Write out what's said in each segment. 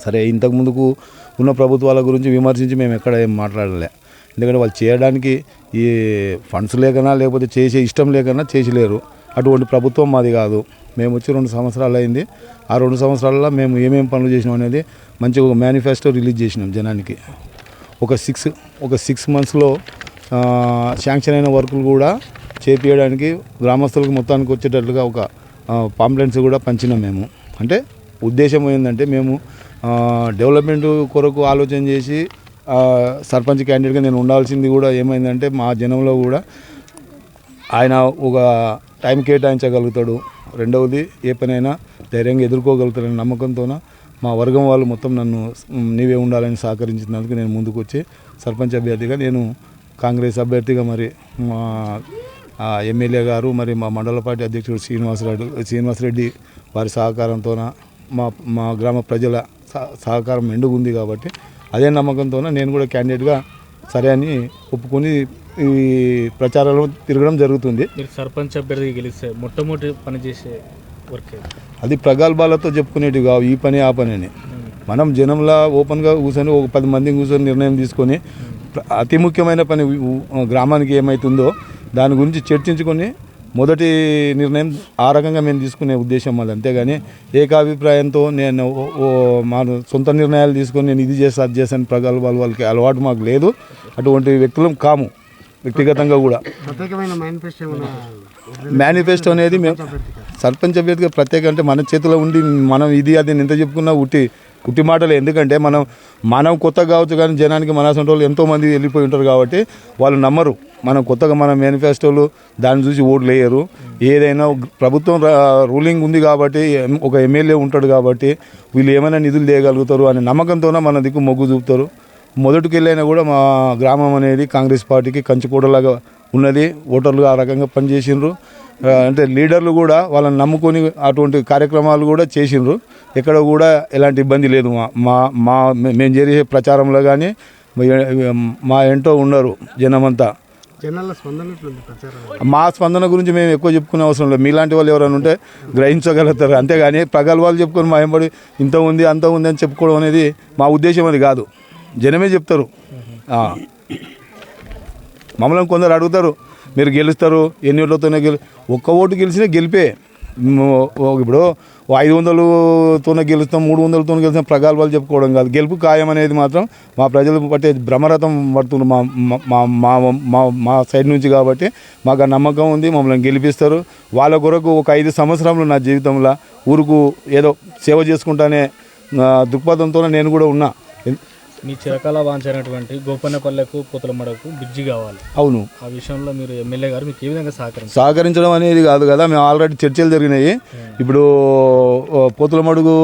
సరే ఇంతకు ముందుకు ఉన్న ప్రభుత్వాల గురించి విమర్శించి మేము ఎక్కడ ఏం మాట్లాడలే. ఎందుకంటే వాళ్ళు చేయడానికి ఈ ఫండ్స్ లేకనా లేకపోతే చేసే ఇష్టం లేకనా చేసిలేరు. అటువంటి ప్రభుత్వం మాది కాదు. మేము వచ్చి 2 సంవత్సరాలు అయింది. ఆ 2 సంవత్సరాలలో మేము ఏమేమి పనులు చేసినాం అనేది మంచిగా ఒక మేనిఫెస్టో రిలీజ్ చేసినాం జనానికి. ఒక 6 మంత్స్లో శాంక్షన్ అయిన వర్కులు కూడా చేపించడానికి గ్రామస్తులకు మొత్తానికి వచ్చేటట్లుగా ఒక పాంప్లెంట్స్ కూడా పంచినాం మేము. అంటే ఉద్దేశం ఏంటంటే మేము డెవలప్మెంట్ కొరకు ఆలోచన చేసి సర్పంచ్ క్యాండిడేట్గా నేను ఉండాల్సింది కూడా ఏమైందంటే మా జనంలో కూడా ఆయన ఒక టైం కేటాయించగలుగుతాడు, రెండవది ఏ పనైనా ధైర్యంగా ఎదుర్కోగలుగుతాడని నమ్మకంతోన మా వర్గం వాళ్ళు మొత్తం నన్ను నీవే ఉండాలని సహకరించినందుకు నేను ముందుకు వచ్చి సర్పంచ్ అభ్యర్థిగా నేను కాంగ్రెస్ అభ్యర్థిగా మరి మా ఎమ్మెల్యే గారు మరి మా మండల పార్టీ అధ్యక్షుడు శ్రీనివాసరెడ్డి వారి సహకారంతోన మా గ్రామ ప్రజల సహకారం మెండుగుంది కాబట్టి అదే నమ్మకంతో నేను కూడా క్యాండిడేట్గా సరే అని ఒప్పుకొని ఈ ప్రచారంలో తిరగడం జరుగుతుంది. మీరు సర్పంచ్ అభ్యర్థిగా గెలిస్తే మొట్టమొదటి పని చేసే వర్క్ అది ప్రగల్భాలతో చెప్పుకునేటివి కావు, ఈ పని ఆ పని అని. మనం జనంలా ఓపెన్గా కూర్చొని ఒక 10 మందిని కూర్చొని నిర్ణయం తీసుకొని అతి ముఖ్యమైన పని గ్రామానికి ఏమవుతుందో దాని గురించి చర్చించుకొని మొదటి నిర్ణయం ఆ రకంగా మేము తీసుకునే ఉద్దేశం అది. అంతేగాని ఏకాభిప్రాయంతో నేను మా సొంత నిర్ణయాలు తీసుకొని నేను ఇది చేస్తా అది చేస్తాను ప్రగల్భాలు వాళ్ళకి అలవాటు మాకు లేదు. అటువంటి వ్యక్తులం కాము. వ్యక్తిగతంగా కూడా మేనిఫెస్టో అనేది మేము సర్పంచ్ అభ్యర్థిగా ప్రత్యేక అంటే మన చేతిలో ఉండి మనం ఇది అది ఎంత చెప్పుకున్నా ఉట్టి మాటలు. ఎందుకంటే మనం కొత్తగా కావచ్చు కానీ జనానికి మన సొంత వాళ్ళు ఎంతోమంది వెళ్ళిపోయి ఉంటారు కాబట్టి వాళ్ళు నమ్మరు. మనం కొత్తగా మన మేనిఫెస్టోలు దాన్ని చూసి ఓట్లు వేయరు. ఏదైనా ప్రభుత్వం రూలింగ్ ఉంది కాబట్టి ఒక ఎమ్మెల్యే ఉంటాడు కాబట్టి వీళ్ళు ఏమైనా నిధులు చేయగలుగుతారు అనే నమ్మకంతోనే మన దిక్కు మొగ్గు చూపుతారు. మొదటికి వెళ్ళైనా కూడా మా గ్రామం అనేది కాంగ్రెస్ పార్టీకి కంచుకోటలాగా ఉన్నది. ఓటర్లు ఆ రకంగా పనిచేసిండ్రు. అంటే లీడర్లు కూడా వాళ్ళని నమ్ముకొని అటువంటి కార్యక్రమాలు కూడా చేసిండ్రు. ఎక్కడ కూడా ఎలాంటి ఇబ్బంది లేదు. మేము చేసే ప్రచారంలో కానీ మా ఏంటో ఉన్నారు జనమంతా. మా స్పందన గురించి మేము ఎక్కువ చెప్పుకునే అవసరం లేదు. మీలాంటి వాళ్ళు ఎవరైనా ఉంటే గ్రహించగలుగుతారు. అంతేగాని ప్రగల్భాలు చెప్పుకొని మా ఎంబడి ఇంత ఉంది అంత ఉంది అని చెప్పుకోవడం అనేది మా ఉద్దేశం అది కాదు. జనమే చెప్తారు. మమ్మల్ని కొందరు అడుగుతారు మీరు గెలుస్తారు ఎన్ని ఓట్లతోనే ఒక్క ఓటు గెలిచినా గెలిపే. ఇప్పుడు 500తోనే గెలుస్తాం 300తోనే గెలుస్తాం ప్రగల్భాలు చెప్పుకోవడం కాదు. గెలుపు ఖాయం అనేది మాత్రం మా ప్రజలు పట్టే బ్రహ్మరథం పడుతుంది మా సైడ్ నుంచి. కాబట్టి మాకు ఆ నమ్మకం ఉంది. మమ్మల్ని గెలిపిస్తారు. వాళ్ళ కొరకు ఒక 5 సంవత్సరాలు నా జీవితంలో ఊరుకు ఏదో సేవ చేసుకుంటానే దృక్పథంతో నేను కూడా ఉన్నా. మీ చిరకాల వాంఛనటువంటి గోపన్నపల్లెకు పూతలమడకు బ్రిడ్జి కావాలి. అవును. ఆ విషయంలో మీరు ఎమ్మెల్యే గారు మీకు ఏ విధంగా సహకరించడం అనేది కాదు కదా. మేము ఆల్రెడీ చర్చలు జరిగినాయి. ఇప్పుడు పూతలమడుగు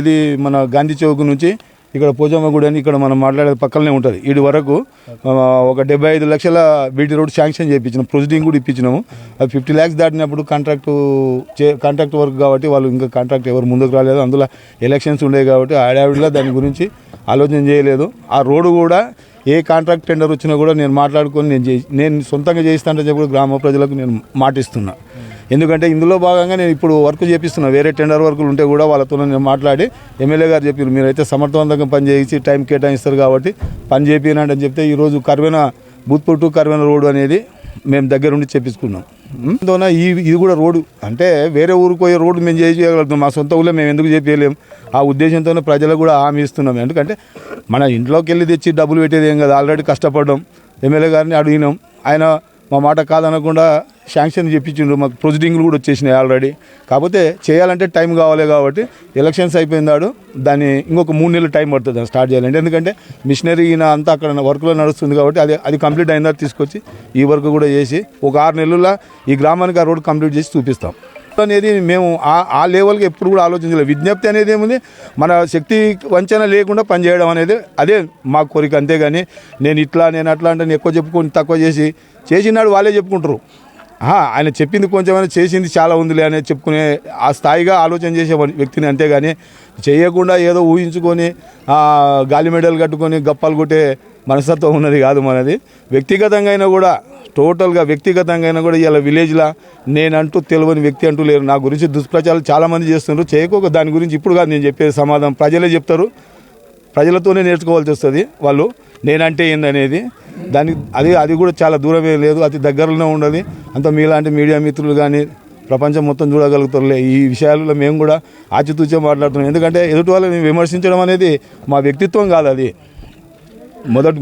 ఏది మన గాంధీ చౌక్ నుంచి ఇక్కడ పోచమ్మ గుడి అని ఇక్కడ మనం మాట్లాడేది పక్కనే ఉంటుంది. వీడి వరకు ఒక 75 లక్షల బీటీ రోడ్ శాంక్షన్ చేయించినాం. ప్రొసీడింగ్ కూడా ఇప్పించినాము. అది 50 lakhs దాటినప్పుడు కాంట్రాక్ట్ వర్క్ కాబట్టి వాళ్ళు ఇంకా కాంట్రాక్ట్ ఎవరు ముందుకు రాలేదు. అందులో ఎలక్షన్స్ ఉండేవి కాబట్టి ఆడావిడిగా దాని గురించి ఆలోచన చేయలేదు. ఆ రోడ్డు కూడా ఏ కాంట్రాక్ట్ టెండర్ వచ్చినా కూడా నేను మాట్లాడుకొని నేను సొంతంగా చేయిస్తానంటే చెప్పి గ్రామ ప్రజలకు నేను మాటిస్తున్నా. ఎందుకంటే ఇందులో భాగంగా నేను ఇప్పుడు వర్క్ చేపిస్తున్నా. వేరే టెండర్ వర్కులు ఉంటే కూడా వాళ్ళతో నేను మాట్లాడి ఎమ్మెల్యే గారు చెప్పారు మీరైతే సమర్థవంతంగా పని చేయించి టైం కేటాయిస్తారు కాబట్టి పని చేపినండి అని చెప్తే ఈరోజు బూత్పూర్ టు కర్వేన రోడ్డు అనేది మేము దగ్గరుండి చేపించుకున్నాం. అందువల్ల ఇది కూడా రోడ్డు అంటే వేరే ఊరికి పోయే రోడ్డు మేము చేయగలుగుతాం. మా సొంత ఊళ్ళో మేము ఎందుకు చేయలేము. ఆ ఉద్దేశంతోనే ప్రజలకు కూడా హామీ ఇస్తున్నాం. ఎందుకంటే మన ఇంట్లోకి వెళ్ళి తెచ్చి డబ్బులు పెట్టేది ఏం కదా. ఆల్రెడీ కష్టపడ్డాం. ఎమ్మెల్యే గారిని అడిగినాం. ఆయన మా మాట కాదనకుండా శాంక్షన్ చెప్పించిండ్రు. మాకు ప్రొసీడింగ్లు కూడా వచ్చేసినాయి ఆల్రెడీ. కాకపోతే చేయాలంటే టైం కావాలి కాబట్టి ఎలక్షన్స్ అయిపోయిందాడు దాన్ని ఇంకొక 3 నెలలు టైం పడుతుంది స్టార్ట్ చేయాలంటే. ఎందుకంటే మిషనరీ అంతా అక్కడ వర్క్లో నడుస్తుంది కాబట్టి అది కంప్లీట్ అయిన తర్వాత తీసుకొచ్చి ఈ వర్క్ కూడా చేసి ఒక 6 నెలల్లో ఈ గ్రామానికి ఆ రోడ్డు కంప్లీట్ చేసి చూపిస్తాం అనేది మేము ఆ లెవెల్కి ఎప్పుడు కూడా ఆలోచించలేదు. విజ్ఞప్తి అనేది ఏముంది మన శక్తి వంచన లేకుండా పనిచేయడం అనేది అదే మా కోరిక. అంతేగాని నేను అట్లా అంటే ఎక్కువ చెప్పుకొని తక్కువ చేసినాడు వాళ్ళే చెప్పుకుంటారు. ఆయన చెప్పింది కొంచెమైనా చేసింది చాలా ఉందిలే అనేది చెప్పుకునే ఆ స్థాయిగా ఆలోచన చేసే వ్యక్తిని. అంతేగాని చేయకుండా ఏదో ఊహించుకొని గాలి మెడలు కట్టుకొని గప్పాలు కొట్టే మనస్తత్వం ఉన్నది కాదు మనది. వ్యక్తిగతంగా అయినా కూడా టోటల్గా వ్యక్తిగతంగా అయినా కూడా ఇలా విలేజ్లో నేనంటూ తెలియని వ్యక్తి అంటూ లేరు. నా గురించి దుష్ప్రచారాలు చాలామంది చేస్తున్నారు. చేయకోక దాని గురించి ఇప్పుడు కాదు నేను చెప్పేది సమాధానం ప్రజలే చెప్తారు. ప్రజలతోనే నేర్చుకోవాల్సి వస్తుంది వాళ్ళు నేనంటే ఏందనేది. దానికి అది కూడా చాలా దూరమే లేదు, అతి దగ్గరలోనే ఉండదు. అంత మీలాంటి మీడియా మిత్రులు కానీ ప్రపంచం మొత్తం చూడగలుగుతారులే. ఈ విషయాలలో మేము కూడా ఆచితూచే మాట్లాడుతున్నాం. ఎందుకంటే ఎదుటి వాళ్ళని విమర్శించడం అనేది మా వ్యక్తిత్వం కాదు, అది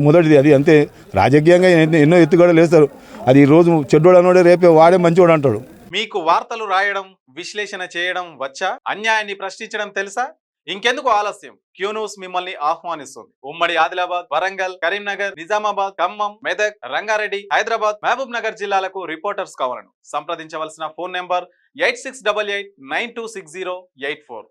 మొదటిది. అది అంతే. రాజకీయంగా ఎన్నో ఎత్తుగడలు వేస్తారు. అది ఈరోజు చెడ్డోడు అన్నాడే రేపే వాడే మంచివాడు అంటాడు. మీకు వార్తలు రాయడం, విశ్లేషణ చేయడం వచ్చా? అన్యాయాన్ని ప్రశ్నించడం తెలుసా? ఇంకెందుకు ఆలస్యం? క్యూ న్యూస్ మిమ్మల్ని ఆహ్వానిస్తుంది. ఉమ్మడి ఆదిలాబాద్, వరంగల్, కరీంనగర్, నిజామాబాద్, ఖమ్మం, మెదక్, రంగారెడ్డి, హైదరాబాద్, మహబూబ్ నగర్ జిల్లాలకు రిపోర్టర్స్ కావాలను సంప్రదించవలసిన ఫోన్ నెంబర్ 8688926084.